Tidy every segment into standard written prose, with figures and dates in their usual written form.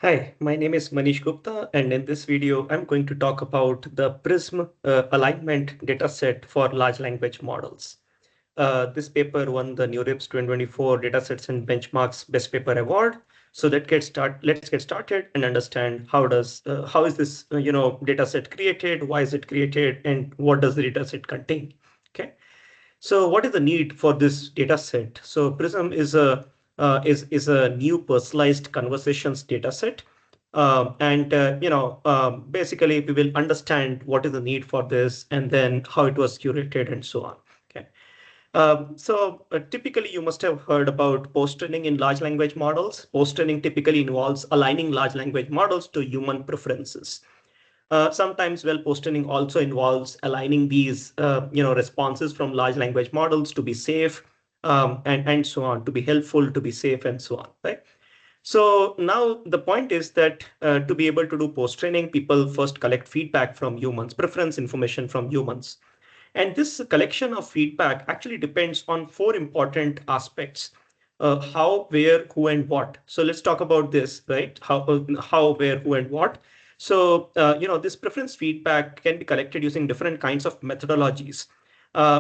Hi, my name is Manish Gupta, and in this video, I'm going to talk about the PRISM alignment dataset for large language models. This paper won the NeurIPS 2024 Datasets and Benchmarks Best Paper Award. So let's get started and understand how is this dataset created, why is it created, and what does the dataset contain? Okay. So what is the need for this data set? So PRISM is a new personalized conversations data set. Basically we will understand what is the need for this and then how it was curated and so on. Okay. Typically you must have heard about post-training in large language models. Post-training typically involves aligning large language models to human preferences. Sometimes post-training also involves aligning these responses from large language models to be safe, and so on, to be helpful, to be safe, and so on, right? So now the point is that to be able to do post-training, people first collect feedback from humans, preference information from humans. And this collection of feedback actually depends on four important aspects: how, where, who, and what. So let's talk about this, right? How, where, who, and what. So, this preference feedback can be collected using different kinds of methodologies.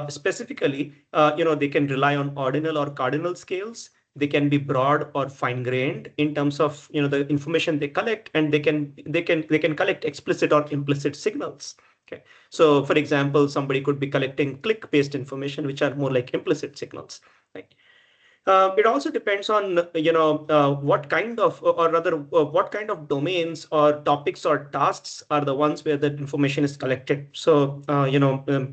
Specifically, they can rely on ordinal or cardinal scales. They can be broad or fine-grained in terms of, the information they collect, and they can collect explicit or implicit signals. Okay. So for example, somebody could be collecting click-based information, which are more like implicit signals, right? It also depends on, what kind of, or rather, what kind of domains or topics or tasks are the ones where the information is collected. So,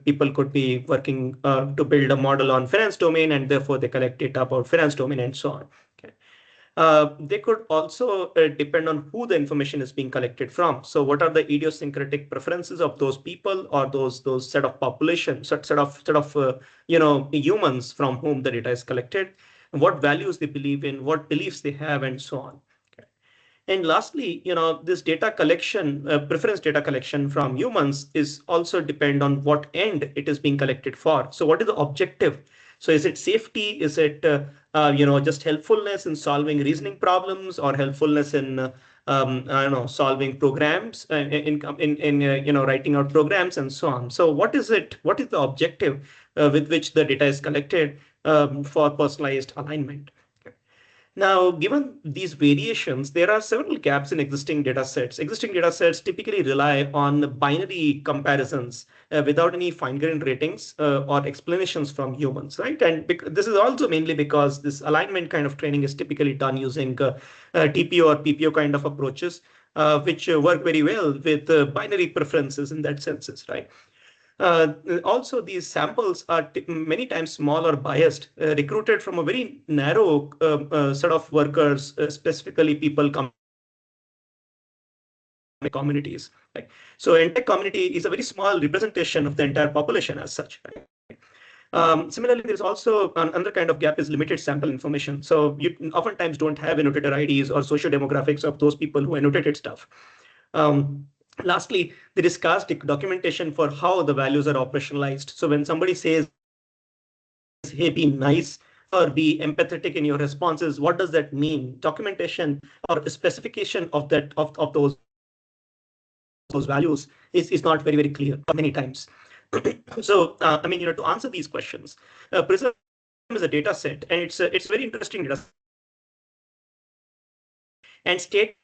people could be working to build a model on finance domain, and therefore they collect data about finance domain and so on. Okay. They could also depend on who the information is being collected from. So what are the idiosyncratic preferences of those people or those set of population, set of humans from whom the data is collected, what values they believe in, what beliefs they have, and so on. Okay. And lastly, this data collection, preference data collection from humans is also depend on what end it is being collected for. So what is the objective? So is it safety? Is it just helpfulness in solving reasoning problems, or helpfulness in I don't know, solving programs, writing out programs and so on. So what is it? What is the objective with which the data is collected for personalized alignment? Okay. Now, given these variations, there are several gaps in existing data sets. Existing data sets typically rely on binary comparisons without any fine-grained ratings or explanations from humans, right? And this is also mainly because this alignment kind of training is typically done using TPO or PPO kind of approaches, which work very well with binary preferences in that senses, right? Also, these samples are many times small or biased, recruited from a very narrow set of workers, specifically people coming from communities. Right? So entire community is a very small representation of the entire population as such. Right? Similarly, there is also another kind of gap is limited sample information. So you oftentimes don't have annotator IDs or sociodemographics of those people who annotated stuff. Lastly, there is scarce documentation for how the values are operationalized. So when somebody says, hey, be nice or be empathetic in your responses, what does that mean? Documentation or specification of that of those values is not very clear many times. So to answer these questions, PRISM is a data set, and it's very interesting data set. And state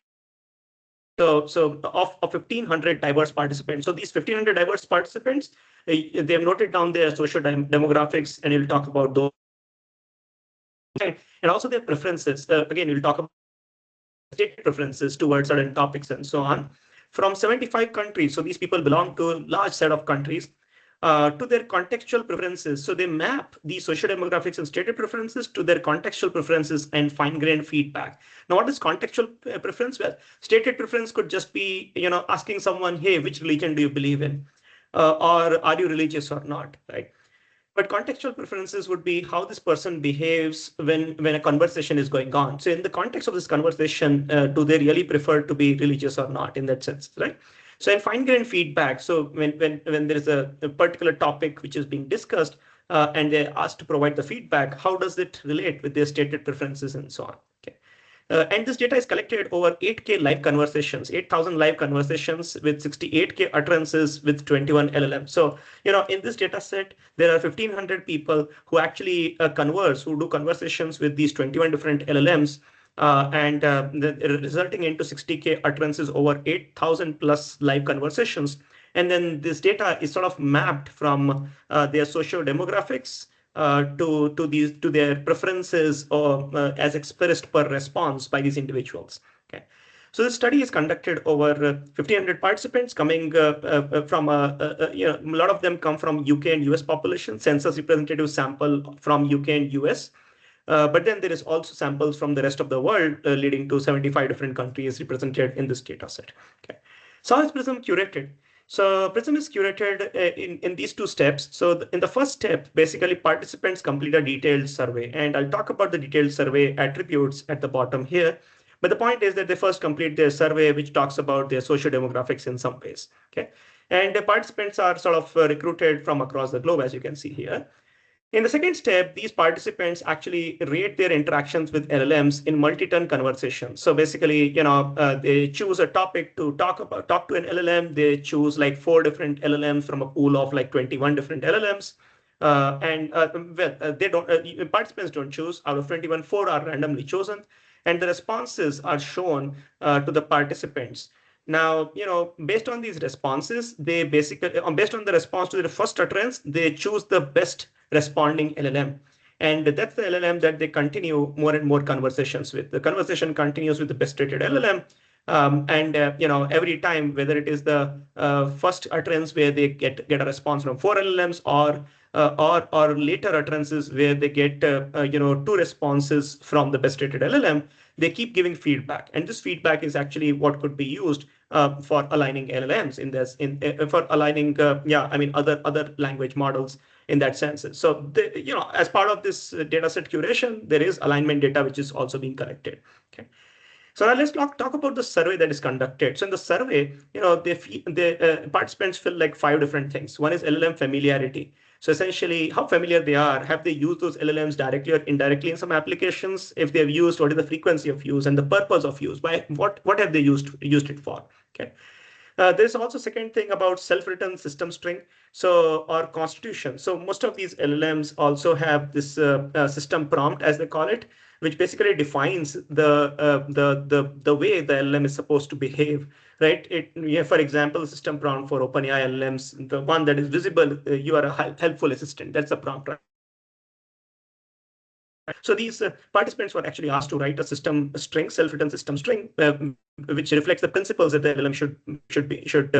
of 1,500 diverse participants. So these 1,500 diverse participants, they have noted down their social demographics, and we'll talk about those. And also their preferences. Again, we'll talk about state preferences towards certain topics and so on. From 75 countries, so these people belong to a large set of countries, to their contextual preferences. So they map these social demographics and stated preferences to their contextual preferences and fine-grained feedback. Now, what is contextual preference? Well, stated preference could just be, asking someone, hey, which religion do you believe in? Or are you religious or not, right? But contextual preferences would be how this person behaves when a conversation is going on. So in the context of this conversation, do they really prefer to be religious or not in that sense, right? So in fine-grained feedback, so when there is a particular topic which is being discussed, and they're asked to provide the feedback, how does it relate with their stated preferences and so on? Okay. And this data is collected over 8K live conversations, 8,000 live conversations with 68K utterances with 21 LLMs. So, in this data set, there are 1,500 people who actually who do conversations with these 21 different LLMs. Resulting into 60K utterances over 8,000 plus live conversations. And then this data is sort of mapped from their sociodemographics to their preferences or as expressed per response by these individuals. Okay. So the study is conducted over 1,500 participants coming from a lot of them come from UK and US population, census representative sample from UK and US. But then there is also samples from the rest of the world, leading to 75 different countries represented in this data set. Okay. So how is PRISM curated? So PRISM is curated in these two steps. So in the first step, basically participants complete a detailed survey. And I'll talk about the detailed survey attributes at the bottom here. But the point is that they first complete their survey, which talks about their sociodemographics in some ways. Okay. And the participants are sort of recruited from across the globe, as you can see here. In the second step, these participants actually rate their interactions with LLMs in multi-turn conversations. So basically, they choose a topic to talk to an LLM. They choose like 4 different LLMs from a pool of like 21 different LLMs. Participants don't choose. Out of 21, 4 are randomly chosen. And the responses are shown to the participants. Now, based on these responses, they basically, based on the response to the first utterance, they choose the best responding LLM. And that's the LLM that they continue more and more conversations with. The conversation continues with the best rated LLM. Every time, whether it is the first utterance where they get a response from 4 LLMs or later utterances where they get 2 responses from the best rated LLM, they keep giving feedback. And this feedback is actually what could be used for aligning LLMs for aligning other language models in that sense. So as part of this dataset curation, there is alignment data which is also being collected. Okay. So now let's talk about the survey that is conducted. So in the survey, the participants fill like 5 different things. One is LLM familiarity. So essentially, how familiar they are. Have they used those LLMs directly or indirectly in some applications? If they've used, what is the frequency of use and the purpose of use? What have they used it for? Okay. There's also second thing about self-written system string, or constitution. So most of these LLMs also have this system prompt, as they call it, which basically defines the way the LLM is supposed to behave, right? For example, system prompt for OpenAI LLMs, the one that is visible, you are a helpful assistant. That's the prompt, right? So these participants were actually asked to write a system string, self-written system string, which reflects the principles that the LLM should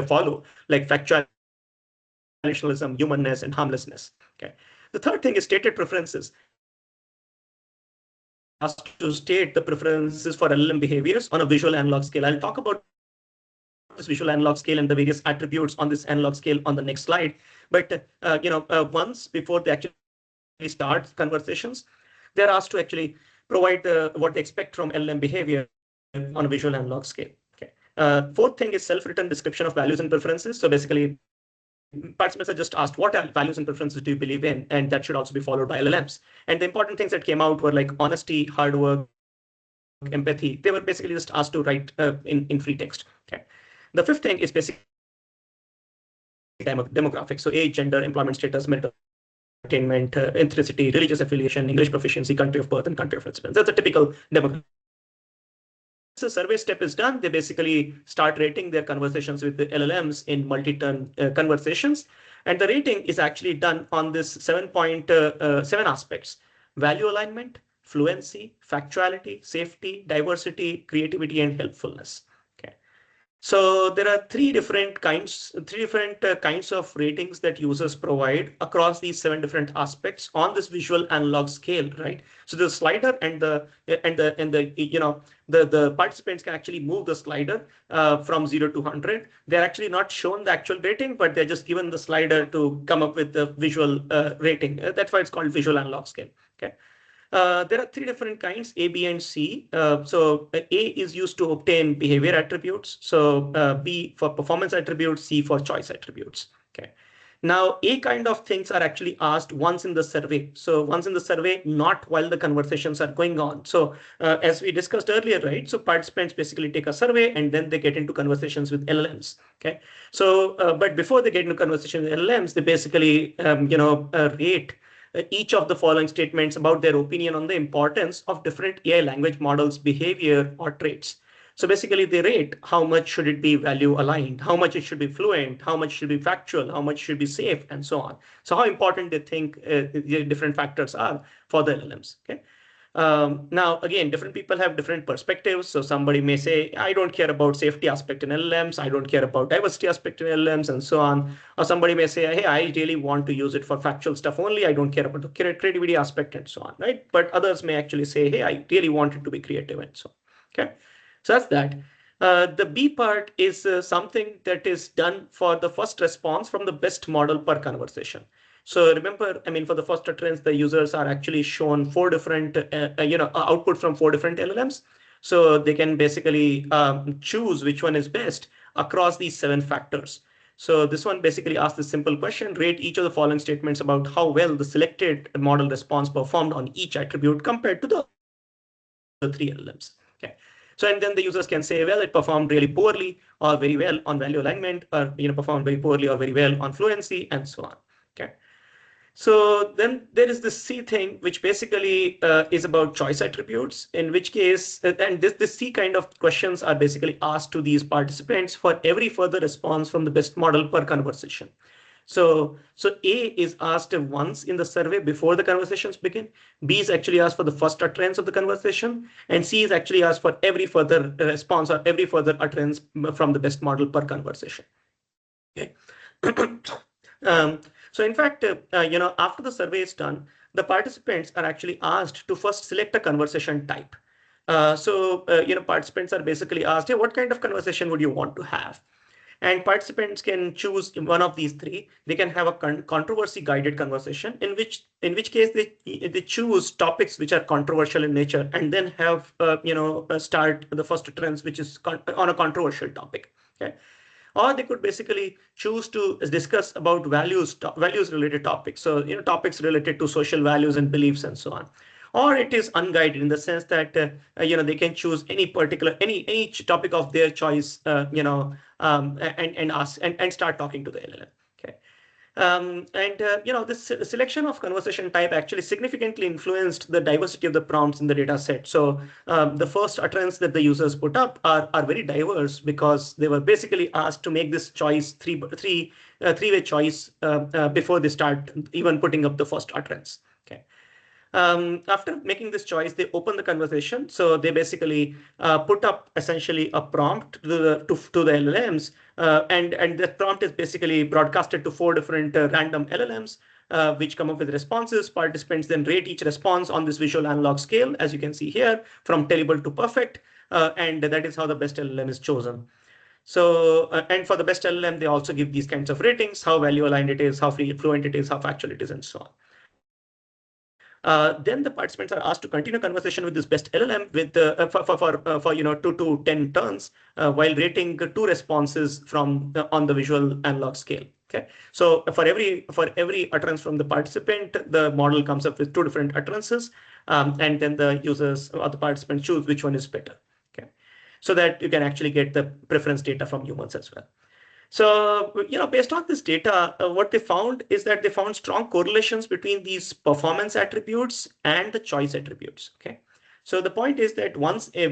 follow, like factualism, humanness, and harmlessness. Okay. The third thing is stated preferences. Asked to state the preferences for LLM behaviors on a visual analog scale. I'll talk about this visual analog scale and the various attributes on this analog scale on the next slide. But once before they actually start conversations, they're asked to actually provide what they expect from LLM behavior on a visual analog scale. Okay. Fourth thing is self-written description of values and preferences. So basically, participants are just asked what values and preferences do you believe in, and that should also be followed by LLMs. And the important things that came out were like honesty, hard work, empathy. They were basically just asked to write in free text. Okay. The fifth thing is basically demographics. So age, gender, employment status, marital attainment, ethnicity, religious affiliation, English proficiency, country of birth, and country of residence. That's a typical demographic. Once the survey step is done, they basically start rating their conversations with the LLMs in multi-turn conversations. And the rating is actually done on this 7.7 aspects: value alignment, fluency, factuality, safety, diversity, creativity, and helpfulness. Okay. So there are 3 different kinds of ratings that users provide across these 7 different aspects on this visual analog scale, right? So the slider and the participants can actually move the slider from 0 to 100. They're actually not shown the actual rating, but they're just given the slider to come up with the visual rating. That's why it's called visual analog scale. Okay. There are 3 different kinds, A, B, and C. So A is used to obtain behavior attributes. So B for performance attributes, C for choice attributes. Okay. Now, A kind of things are actually asked once in the survey. So once in the survey, not while the conversations are going on. So as we discussed earlier, right? So participants basically take a survey and then they get into conversations with LLMs. Okay. So, but before they get into conversation with LLMs, they basically, rate each of the following statements about their opinion on the importance of different AI language models' behavior or traits. So basically they rate how much should it be value aligned, how much it should be fluent, how much should be factual, how much should be safe, and so on. So how important they think the different factors are for the LLMs. Okay. Now, again, different people have different perspectives. So somebody may say, I don't care about safety aspect in LLMs. I don't care about diversity aspect in LLMs and so on. Or somebody may say, hey, I really want to use it for factual stuff only. I don't care about the creativity aspect and so on, right? But others may actually say, hey, I really want it to be creative and so on. Okay. So that's that. The B part is something that is done for the first response from the best model per conversation. So remember, I mean, for the first utterance, the users are actually shown four different, output from four different LLMs. So they can basically choose which one is best across these 7 factors. So this one basically asks the simple question, rate each of the following statements about how well the selected model response performed on each attribute compared to the 3 LLMs. Okay. So, and then the users can say, well, it performed really poorly or very well on value alignment, or performed very poorly or very well on fluency, and so on. Okay. So then there is this C thing, which basically is about choice attributes, in which case, and this C kind of questions are basically asked to these participants for every further response from the best model per conversation. So A is asked once in the survey before the conversations begin. B is actually asked for the first utterance of the conversation, and C is actually asked for every further response or every further utterance from the best model per conversation. Okay. So in fact, after the survey is done, the participants are actually asked to first select a conversation type. Participants are basically asked, hey, what kind of conversation would you want to have? And participants can choose one of these 3. They can have a controversy guided conversation, in which case they choose topics which are controversial in nature, and then have start the first utterance which is on a controversial topic. Okay. Or they could basically choose to discuss about values related topics. So topics related to social values and beliefs and so on. Or it is unguided in the sense that they can choose any particular any topic of their choice, and ask and start talking to the LLM. Okay. This selection of conversation type actually significantly influenced the diversity of the prompts in the data set. So the first utterance that the users put up are very diverse because they were basically asked to make this choice three-way choice before they start even putting up the first utterance. Okay. After making this choice, they open the conversation. So they basically put up essentially a prompt to the LLMs, and that prompt is basically broadcasted to 4 different random LLMs, which come up with responses. Participants then rate each response on this visual analog scale, as you can see here, from terrible to perfect, and that is how the best LLM is chosen. So, and for the best LLM, they also give these kinds of ratings: how value aligned it is, how fluent it is, how factual it is, and so on. Then the participants are asked to continue conversation with this best LLM with for 2 to 10 turns while rating 2 responses from on the visual analog scale. Okay, so for every utterance from the participant, the model comes up with 2 different utterances, and then the users or the participants choose which one is better. Okay, so that you can actually get the preference data from humans as well. So, based on this data, what they found is that they found strong correlations between these performance attributes and the choice attributes. Okay. So the point is that once the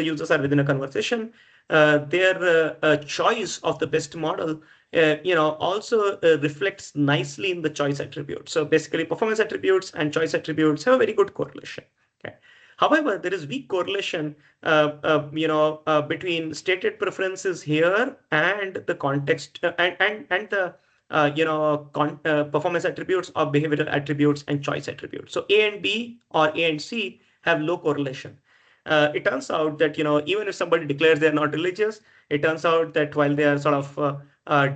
users are within a conversation, their choice of the best model, also reflects nicely in the choice attribute. So basically performance attributes and choice attributes have a very good correlation. Okay. However, there is weak correlation, between stated preferences here and the context and the performance attributes or behavioral attributes and choice attributes. So A and B or A and C have low correlation. It turns out that even if somebody declares they're not religious, it turns out that while they are sort of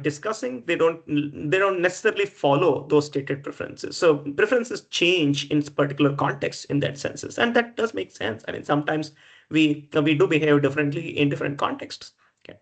discussing, they don't necessarily follow those stated preferences. So preferences change in particular context in that senses, and that does make sense. I mean, sometimes we do behave differently in different contexts. Okay.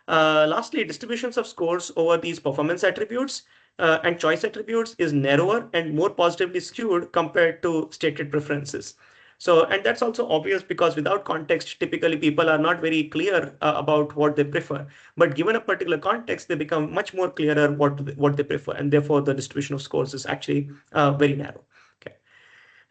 Lastly, distributions of scores over these performance attributes and choice attributes is narrower and more positively skewed compared to stated preferences. So, and that's also obvious because without context, typically people are not very clear about what they prefer. But given a particular context, they become much more clearer what they prefer, and therefore the distribution of scores is actually very narrow. Okay.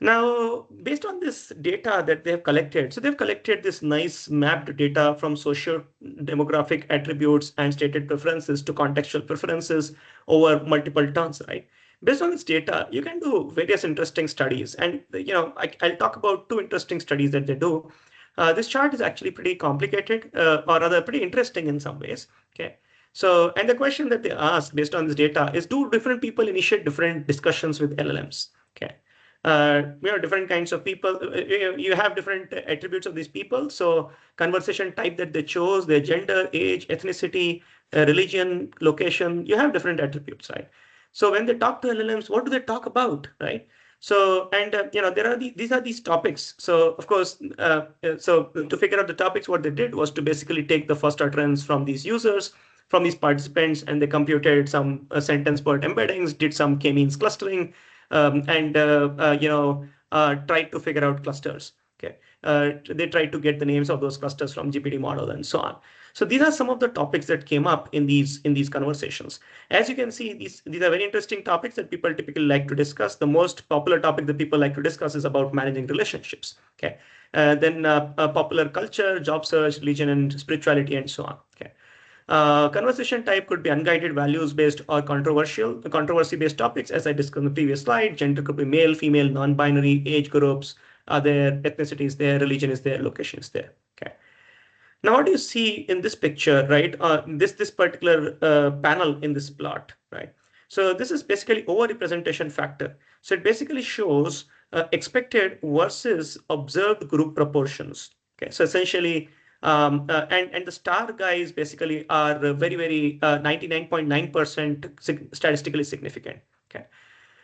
Now, based on this data that they have collected, so they've collected this nice mapped data from social demographic attributes and stated preferences to contextual preferences over multiple turns, right? Based on this data, you can do various interesting studies. And, I'll talk about two interesting studies that they do. This chart is actually pretty complicated, or rather pretty interesting in some ways, okay? So, and the question that they ask based on this data is, do different people initiate different discussions with LLMs? Okay. Different kinds of people, you have different attributes of these people. So conversation type that they chose, their gender, age, ethnicity, religion, location, you have different attributes, right? So when they talk to LLMs, what do they talk about, right? So, and there are these are these topics. So of course, so to figure out the topics, what they did was to basically take the first utterance from these users, from these participants, and they computed some sentence word embeddings, did some k-means clustering, and tried to figure out clusters. Okay, they tried to get the names of those clusters from GPT model and so on. So these are some of the topics that came up in these conversations. As you can see, these are very interesting topics that people typically like to discuss. The most popular topic that people like to discuss is about managing relationships. Okay, then popular culture, job search, religion, and spirituality, and so on. Okay. Conversation type could be unguided, values-based, or controversy-based topics, as I discussed in the previous slide. Gender could be male, female, non-binary, age groups are there, ethnicity is there, religion is there, location is there. Okay. Now, what do you see in this picture, right? This particular panel in this plot, right? So this is basically overrepresentation factor. So it basically shows expected versus observed group proportions. Okay, so essentially, and the star guys basically are very 99.9% statistically significant. Okay.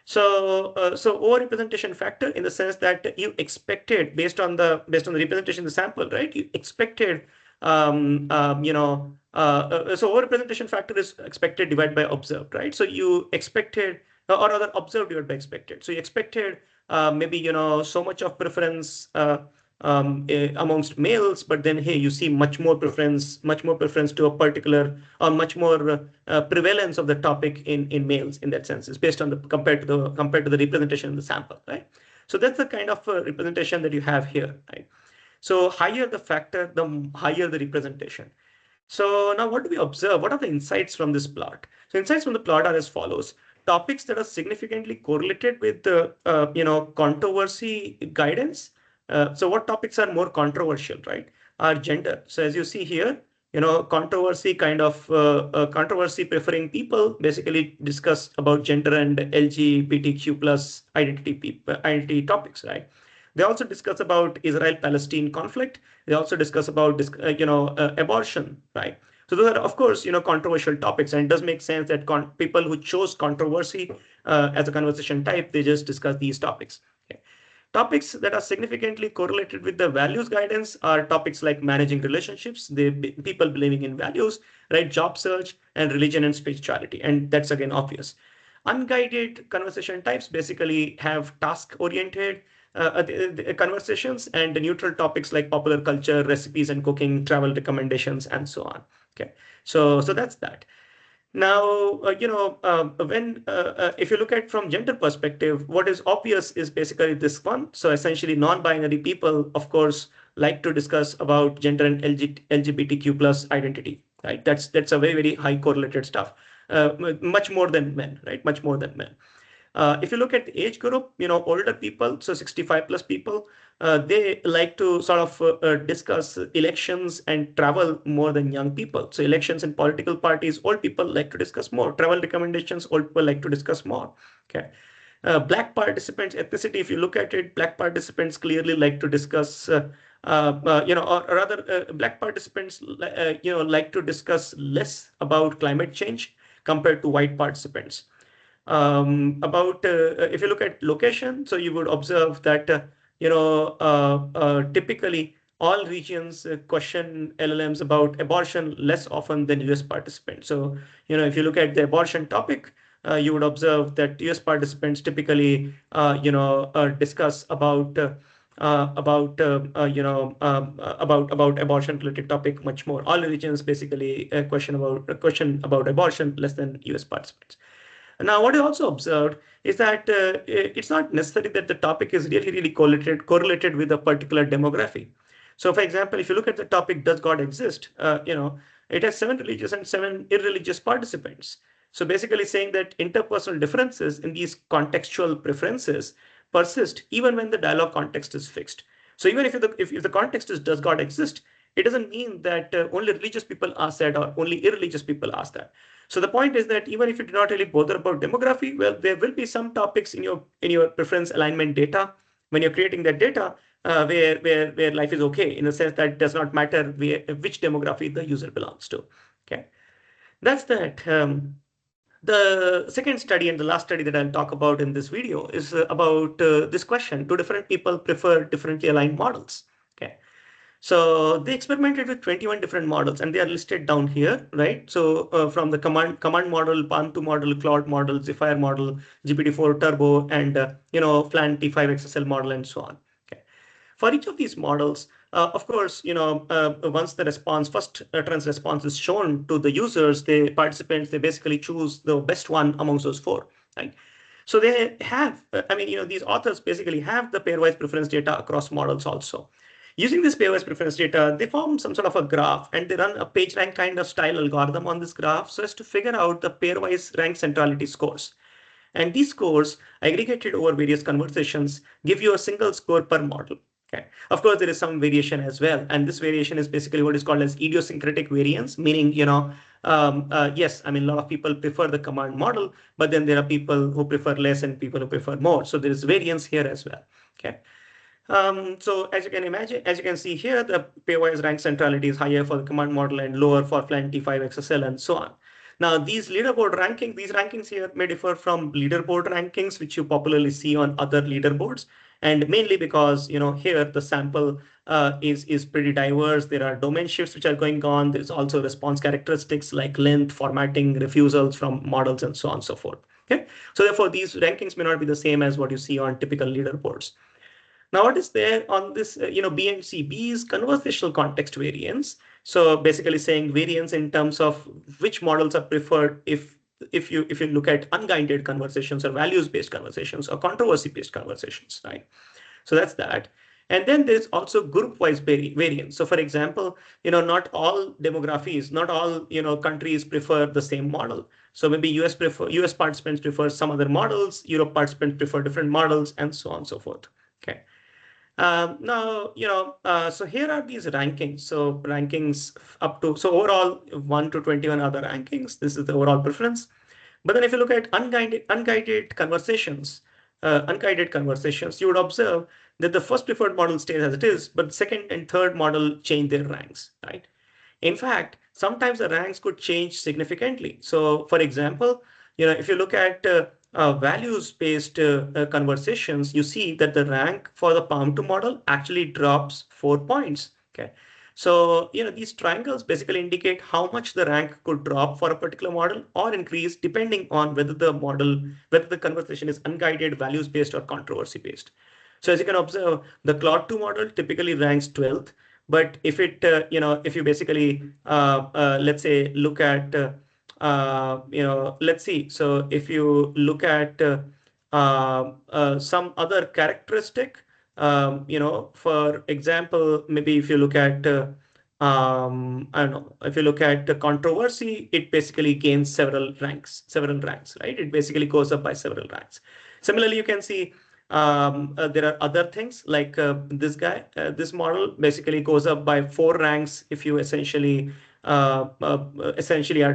So overrepresentation factor in the sense that you expected based on the representation of the sample, right? You expected so overrepresentation factor is expected divided by observed, right? So you expected, or rather observed divided by expected. So you expected maybe so much of preference amongst males, but then hey, you see much more preference to a particular, or much more prevalence of the topic in males in that sense. It's based on the compared to the representation in the sample, right? So that's the kind of representation that you have here, right? So higher the factor, the higher the representation. So now what do we observe? What are the insights from this plot? So insights from the plot are as follows. Topics that are significantly correlated with the controversy guidance. So what topics are more controversial, right? Are gender. So as you see here, controversy controversy preferring people basically discuss about gender and LGBTQ plus identity topics, right? They also discuss about Israel-Palestine conflict. They also discuss about abortion, right? So those are, of course, controversial topics, and it does make sense that people who chose controversy as a conversation type, they just discuss these topics. Okay. Topics that are significantly correlated with the values guidance are topics like managing relationships, people believing in values, right? Job search, and religion and spirituality, and that's again obvious. Unguided conversation types basically have task-oriented the conversations, and the neutral topics like popular culture, recipes and cooking, travel recommendations, and so on. Okay, so that's that. Now, when if you look at from gender perspective, what is obvious is basically this one. So essentially, non-binary people, of course, like to discuss about gender and LGBTQ plus identity, right? That's a very high correlated stuff, much more than men, right? Much more than men. If you look at the age group, older people, so 65 plus people, they like to sort of discuss elections and travel more than young people. So elections and political parties, old people like to discuss more. Travel recommendations, old people like to discuss more. Okay. Black participants, ethnicity, if you look at it, black participants clearly like to discuss, or rather, black participants, like to discuss less about climate change compared to white participants. If you look at location, so you would observe that typically all regions question LLMs about abortion less often than US participants. So, if you look at the abortion topic, you would observe that US participants typically, discuss about abortion related topic much more. All regions basically question about abortion less than US participants. Now, what I also observed is that it's not necessary that the topic is really correlated with a particular demography. So, for example, if you look at the topic, does God exist? It has 7 religious and 7 irreligious participants. So basically saying that interpersonal differences in these contextual preferences persist even when the dialogue context is fixed. So even if the context is does God exist, it doesn't mean that only religious people ask that or only irreligious people ask that. So the point is that even if you do not really bother about demography, well, there will be some topics in your preference alignment data when you're creating that data where life is okay, in the sense that it does not matter which demography the user belongs to. Okay, that's that. The second study and the last study that I'll talk about in this video is about this question: do different people prefer differently aligned models? Okay. So they experimented with 21 different models, and they are listed down here, right? So from the command model, PaLM2 model, Claude model, Zephyr model, GPT-4 Turbo, and Flan T5 XSL model, and so on. Okay. For each of these models, of course, once the first utterance response is shown to the users, the participants, they basically choose the best one amongst those 4, right? So they have, these authors basically have the pairwise preference data across models also. Using this pairwise preference data, they form some sort of a graph, and they run a PageRank kind of style algorithm on this graph so as to figure out the pairwise rank centrality scores. And these scores, aggregated over various conversations, give you a single score per model. Okay. Of course, there is some variation as well, and this variation is basically what is called as idiosyncratic variance, meaning yes, a lot of people prefer the command model, but then there are people who prefer less and people who prefer more. So there is variance here as well. Okay. So as you can imagine, as you can see here, the pairwise rank centrality is higher for the command model and lower for Flan T5 XSL and so on. Now, these rankings here may differ from leaderboard rankings, which you popularly see on other leaderboards, and mainly because here the sample is pretty diverse. There are domain shifts which are going on. There's also response characteristics like length, formatting, refusals from models, and so on and so forth. Okay, so therefore these rankings may not be the same as what you see on typical leaderboards. Now, what is there on this, B and C? B is conversational context variance. So basically saying variance in terms of which models are preferred if you look at unguided conversations or values-based conversations or controversy-based conversations, right? So that's that. And then there's also group-wise variance. So for example, not all demographies, not all countries prefer the same model. So maybe US participants prefer some other models, Europe participants prefer different models, and so on and so forth. Okay. Now, so here are these rankings. So rankings so overall 1 to 21 are the rankings. This is the overall preference. But then if you look at unguided conversations, you would observe that the first preferred model stays as it is, but second and third model change their ranks, right? In fact, sometimes the ranks could change significantly. So for example, if you look at values-based conversations, you see that the rank for the PaLM2 model actually drops 4 points. Okay, so these triangles basically indicate how much the rank could drop for a particular model or increase depending on whether the conversation is unguided, values-based, or controversy-based. So as you can observe, the Claude 2 model typically ranks 12th, but if if you basically let's say look at let's see. So if you look at some other characteristic, for example, maybe if you look at, I don't know, if you look at the controversy, it basically gains several ranks, right? It basically goes up by several ranks. Similarly, you can see there are other things like this model basically goes up by 4 ranks if you essentially are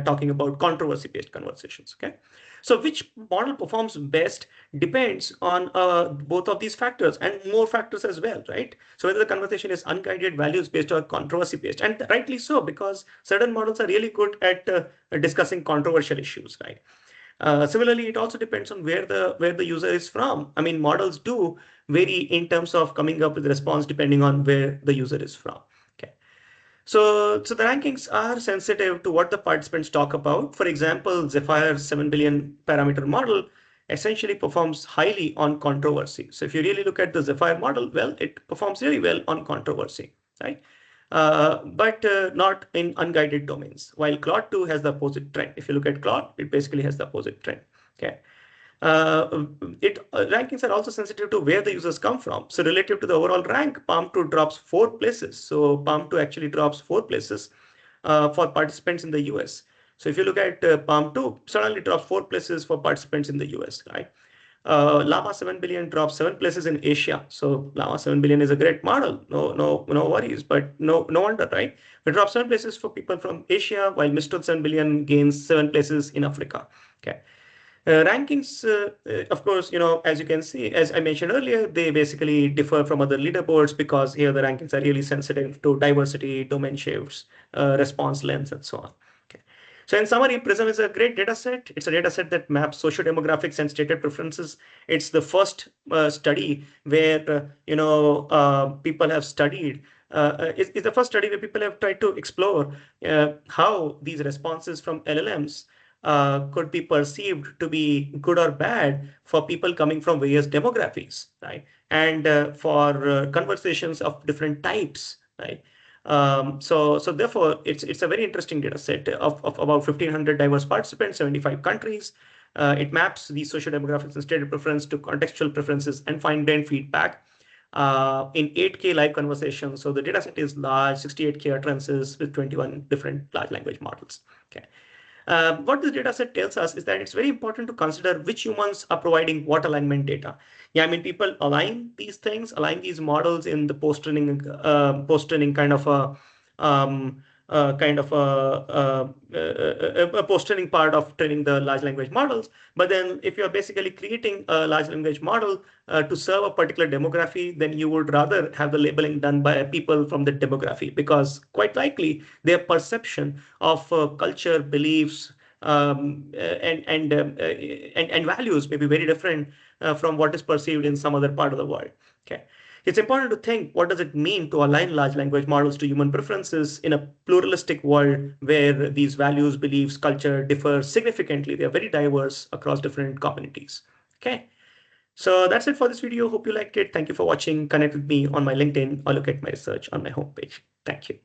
talking about controversy-based conversations. Okay, so which model performs best depends on both of these factors and more factors as well, right? So whether the conversation is unguided, values-based, or controversy-based, and rightly so, because certain models are really good at discussing controversial issues, right? Similarly, it also depends on where the user is from. I mean, models do vary in terms of coming up with response depending on where the user is from. Okay. So the rankings are sensitive to what the participants talk about. For example, Zephyr's 7 billion parameter model essentially performs highly on controversy. So if you really look at the Zephyr model, well, it performs really well on controversy, right? But not in unguided domains. While Claude 2 has the opposite trend. If you look at Claude, it basically has the opposite trend. Okay. Rankings are also sensitive to where the users come from. So relative to the overall rank, Palm 2 drops 4 places. So Palm 2 actually drops 4 places for participants in the US. So if you look at Palm 2, suddenly drops 4 places for participants in the US, right? Llama 7 billion drops 7 places in Asia. So Llama 7 billion is a great model. No worries, but no wonder, right? It drops 7 places for people from Asia, while Mistral 7 billion gains 7 places in Africa. Okay. Rankings, of course, as you can see, as I mentioned earlier, they basically differ from other leaderboards because here the rankings are really sensitive to diversity, domain shifts, response lengths, and so on. Okay. So in summary, PRISM is a great data set. It's a data set that maps sociodemographics and stated preferences. It's the first study where, people have studied it's the first study where people have tried to explore how these responses from LLMs could be perceived to be good or bad for people coming from various demographies, right? And for conversations of different types, right? So therefore, it's a very interesting data set of about 1,500 diverse participants, 75 countries. It maps the social demographics and stated preference to contextual preferences and fine-grained feedback in 8K live conversations. So the dataset is large, 68K utterances with 21 different large language models. Okay. What this data set tells us is that it's very important to consider which humans are providing what alignment data. Yeah, I mean, people align these things, align these models in the post-training kind of a post-training part of training the large language models. But then if you're basically creating a large language model to serve a particular demography, then you would rather have the labeling done by people from the demography, because quite likely their perception of culture, beliefs, and values may be very different from what is perceived in some other part of the world. Okay. It's important to think, what does it mean to align large language models to human preferences in a pluralistic world where these values, beliefs, culture differ significantly. They are very diverse across different communities. Okay. So that's it for this video. Hope you liked it. Thank you for watching. Connect with me on my LinkedIn or look at my research on my homepage. Thank you.